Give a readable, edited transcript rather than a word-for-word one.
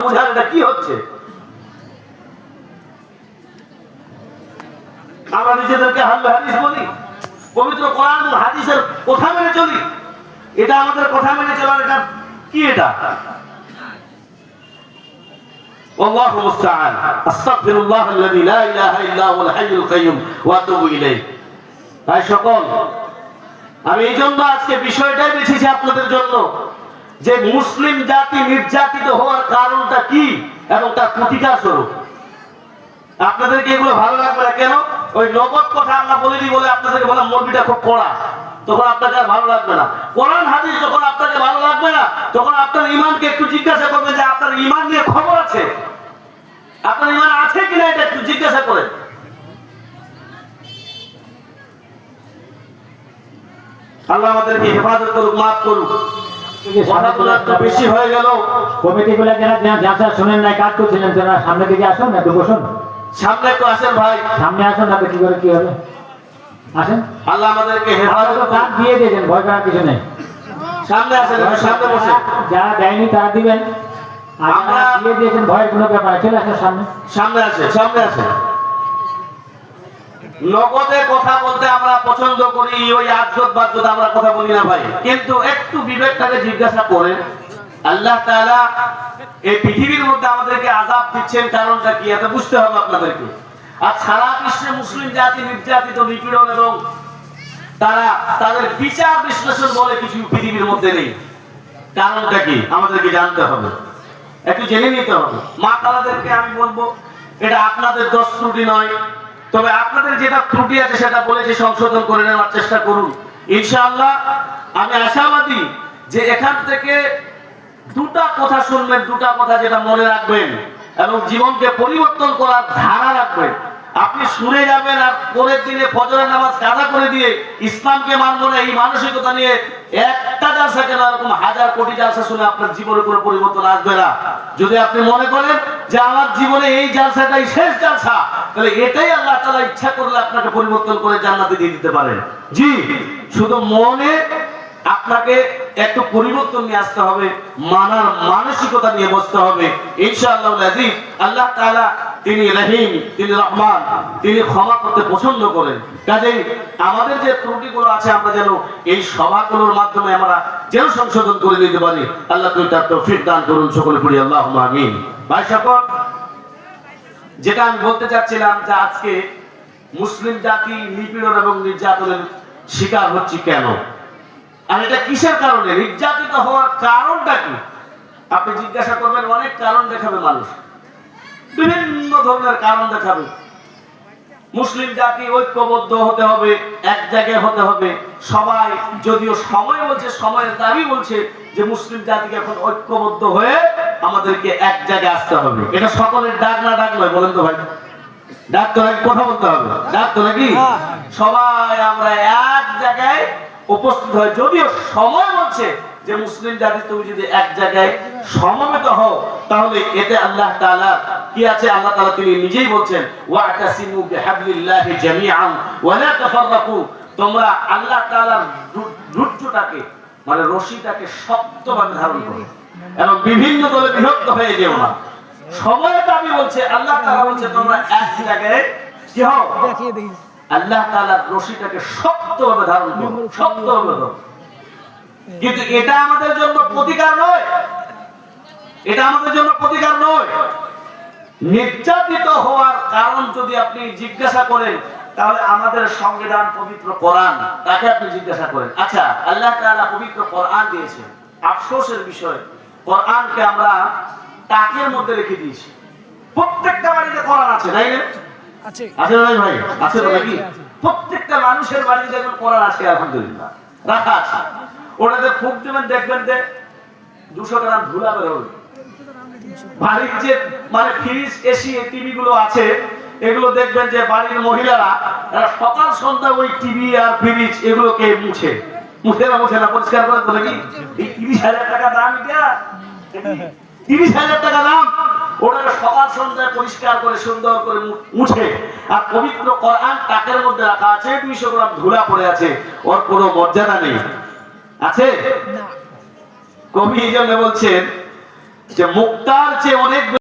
বোঝার এটা কি হচ্ছে? আমরা নিজেদেরকে আহলে হাদিস বলি, পবিত্র কোরআন ও হাদিসের কথা মেনে চলি। এটা আমাদের কথা মেনে চলার এটা কি? এটা والله المستعان استغفر الله الذي لا اله الا هو الحي القيوم واتوب اليه। তাই সকল আমি এই জন্য আজকে বিষয়টাই বেছেছি আপনাদের জন্য যে মুসলিম জাতি নির্যাতিত হওয়ার কারণটা কি এবং তার প্রতিকার স্বরূপ। আপনাদেরকে এগুলো ভালো লাগবে না কেন? ওই নগদ কথা আমরা বলিনি বলে আপনাদেরকে বললাম মুরগিটা খুব কড়া, তখন আপনাকে আর ভালো লাগবে না। কোরআন হাদিস যখন আপনাকে ভালো লাগবে না, তখন আপনার ঈমানকে একটু জিজ্ঞাসা করবেন যে আপনার ঈমান নিয়ে খবর আছে, আপনার ঈমান আছে কিনা এটা একটু জিজ্ঞাসা করেন। আল্লাহ আমাদেরকে হেফাজত করুক, মাফ করুক। কথাগুলো একটু বেশি হয়ে গেল। কমিটিগুলো যারা শুনেন নাই, কাজ করছিলেন, তারা সামনে দিকে আসুন, একটু বসুন। সামনে একটু আসেন ভাই, সামনে আসুন, না কি করে কি হবে, আসেন। আল্লাহ আমাদেরকে হেফাজত কাজ দিয়ে দিয়েছেন, ভয় করার কিছু নেই। সামনে আসেন, সামনে বসে। যারা দেয়নি তারা দিবেন, আর আমরা দিয়ে দিয়েছেন ভয়ের কোনো ব্যাপার। চলে আসেন সামনে, সামনে আসে, সামনে আসে। নগদে কথা বলতে আমরা পছন্দ করি, ওই আজগত বাজগত আমরা কথা বলি না ভাই। কিন্তু একটু বিবেকটাকে জিজ্ঞাসা করেন, আল্লাহ তাআলা এই পৃথিবীর মধ্যে আমাদেরকে আযাব দিচ্ছেন কারণটা কি এটা বুঝতে হবে আপনাদেরকে। আর সারা বিশ্বে মুসলিম জাতি নির্যাতিত, নিপীড়ন এবং তারা তাদের বিচার বিশ্লেষণ বলে কিছু পৃথিবীর মধ্যে নেই। কারণটা কি আমাদেরকে জানতে হবে, একটু জেনে নিতে হবে। মা তাদেরকে আমি বলবো এটা আপনাদের দোষ ত্রুটি নয়, তবে আপনাদের যেটা ত্রুটি আছে সেটা বলেছে সংশোধন করে নেওয়ার চেষ্টা করুন। ইনশাআল্লাহ আমি আশাবাদী যে এখান থেকে দুটা কথা শুনবেন, দুটা কথা যেটা মনে রাখবেন এবং জীবনকে পরিবর্তন করার ধারা রাখবেন। আপনি শুনে যাবেন আর পরের দিনে ফজরের নামাজ কাজা করে দিয়ে ইসলামকে মানব না এই মানসিকতা নিয়ে একটা জালসা কেন এরকম হাজার কোটি জালসা শুনে আপনার জীবনে কোনো পরিবর্তন আসবে না। যদি আপনি মনে করেন যে আমার জীবনে এই জালসাটাই শেষ জালসা, তাহলে এটাই আল্লাহ তাআলা ইচ্ছা করলে আপনাকে পরিবর্তন করে জান্নাতে দিয়ে দিতে পারেন। জি, শুধু মনে আপনাকে একটু পরিবর্তন নিয়ে আসতে হবে, মানার মানসিকতা নিয়ে বসতে হবে। ইনশাআল্লাহ আজিজ আল্লাহ তাআলা তিনি রহিম, তিনি রহমান, তিনি ক্ষমা করতে পছন্দ করেন। কাজেই আমাদের যে ত্রুটিগুলো আছে আমরা যেন এই সভাগুলোর মাধ্যমে আমরা যেন সংশোধন করে নিতে পারি। আল্লাহ তুমি তার তৌফিক দান করুন, সকলে পড়ি আল্লাহুম্মা আমিন। ভাই সকল, যেটা আমি বলতে চাচ্ছিলাম যে আজকে মুসলিম জাতি নিপীড়ন এবং নির্যাতনের শিকার হচ্ছে কেন, আর এটা কিসের কারণে নির্যাতিত হওয়ার কারণটা কি? আপনি জিজ্ঞাসা করবেন, অনেক কারণ দেখাবে মানুষ, বিভিন্ন ধরনের কারণ দেখাবে। মুসলিম জাতি ঐক্যবদ্ধ হতে হবে, এক জায়গায় হতে হবে সবাই। যদিও সময় বলছে, সময়ের দাবি বলছে যে মুসলিম জাতিকে এখন ঐক্যবদ্ধ হয়ে আমাদেরকে এক জায়গায় আসতে হবে। এটা সকলের ডাক না ডাক নয়, বলেন তো ভাই? ডাক তো নাকি কথা বলতে হবে, ডাক তো নাকি সবাই আমরা এক জায়গায় উপস্থিত হয়। যদিও সময় বলছে যে মুসলিম জাতি তুমি যদি এক জায়গায় সমবেত হও তাহলে এতে আল্লাহ তাআলা কি আছে, আল্লাহ তাআলা তিনি নিজেই বলছেন ওয়াতাসিমু বিহাবলিল্লাহি জামিআন ওয়া লা তাফাররাকু, তোমরা আল্লাহ তাআলার রুটটাকে মানে রশিটাকে শক্তভাবে ধারণ করো এবং বিভিন্ন দলে বিভক্ত হয়ে যেও না। সময়ের দাবি বলছে, আল্লাহ তাআলা বলছে তোমরা এক জায়গায় কি হও, আল্লাহ তাআলার রশিটাকে শক্তভাবে ধারণ করো, শক্তভাবে ধরো। কিন্তু এটা আমাদের জন্য প্রতিকার নয়, এটা আমাদের জন্য প্রতিকার নয়। নির্যাতিত হওয়ার কারণ যদি আপনি জিজ্ঞাসা করেন তাহলে আমাদের সংবিধান পবিত্র কোরআন, তাকে আপনি জিজ্ঞাসা করেন। আচ্ছা, আল্লাহ তাআলা পবিত্র কোরআন দিয়েছেন, আফসোসের বিষয় কোরআনকে আমরা তাকের মধ্যে রেখে দিয়েছি। প্রত্যেকটা বাড়িতে কোরআন আছে, তাই না? আছে, আছে না ভাই? আছে তো নাকি? প্রত্যেকটা মানুষের বাড়িতে দেখবেন কোরআন আছে, আলহামদুলিল্লাহ রাখা আছে। ওটাতে ফুক দিবেন, দেখবেন যে 200 গ্রাম ধুলা বের হবে। বাড়ির যে মানে ফ্রিজ, এসি, টিভি গুলো আছে এগুলো দেখবেন যে বাড়ির মহিলারা সকাল সন্ধ্যা ওই টিভি আর ফ্রিজ এগুলোকে মুছে না পরিষ্কার করে তো নাকি? এই 30,000 টাকা দাম, এটা 30,000 টাকা দাম, ওটাকে সকাল সন্ধ্যায় পরিষ্কার করে সুন্দর করে মুছে। আর পবিত্র কোরআন তাকের মধ্যে রাখা আছে, 200 গ্রাম ধুলা পড়ে আছে, ওর কোনো মর্যাদা নেই, আছে? কবি এই জন্য বলছেন যে মুক্তার চেয়ে অনেক